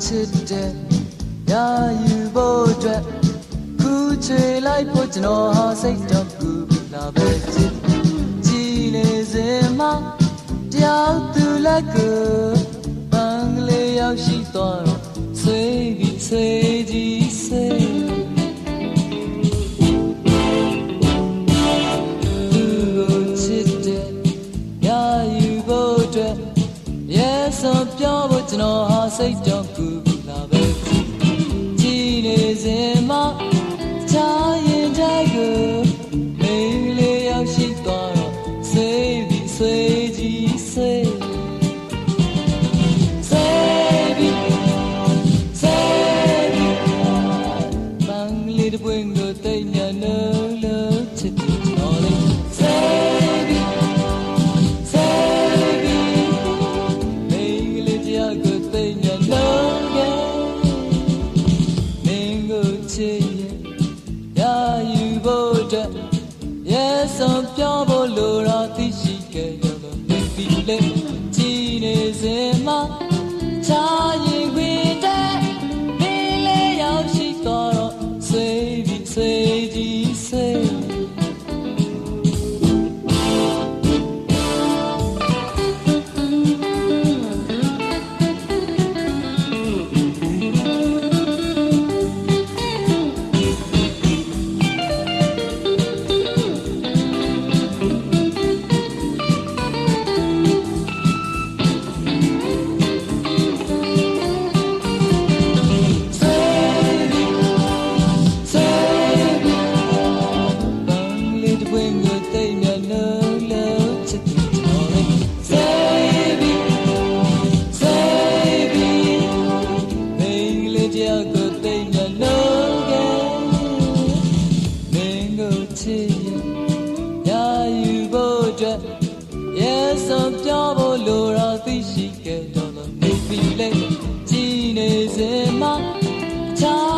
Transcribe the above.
ချစ်တဲ့ရာယူဖို့အတွက်ခုချွေလိုက်ဖို့ကျွန်တော်ဟာစိတ်တော့ကူပြီးလာပဲချစ်ကြည်နေစင်မှာတယောက်သူလက်ကိုပန်းကလေးရောက်ရှိသွားတော့ဆွေးပြီးဆွေးကြည့်ဆွေးပြောဖို့ကျွန်တော်ဟာစိတ်တော့ကူပြီးလာပဲကြည်နေစင်မှာချာရင်တဲ့ကိုမိန်းလေးရောက်ရှိသွားတော့ဆွေးပြီးဆွေးကြည့်ဆွေးဆွေးပြီးဆွေးပြီးပန်းလေးတစ်ပွင့်ကိုတိတ်ညံလို့လို့ချစ်တယ်ကျွန်တော်လေးဆွေးပြီးဆုံးပြောဖို့လိုတော့သိရှိခဲ့ရတော့နေပြီလေကြည်နေစင်မှာချာရင်ခွေတဲ့မင်းလေးရောက်ရှိတော့ဆွေးပြီးဆွေးကြည့်ဆွေးဆုံးပြောဖို့လိုတော့သိရှိခဲ့တော့နေပြီလေကြည်နေစင်မှာချာ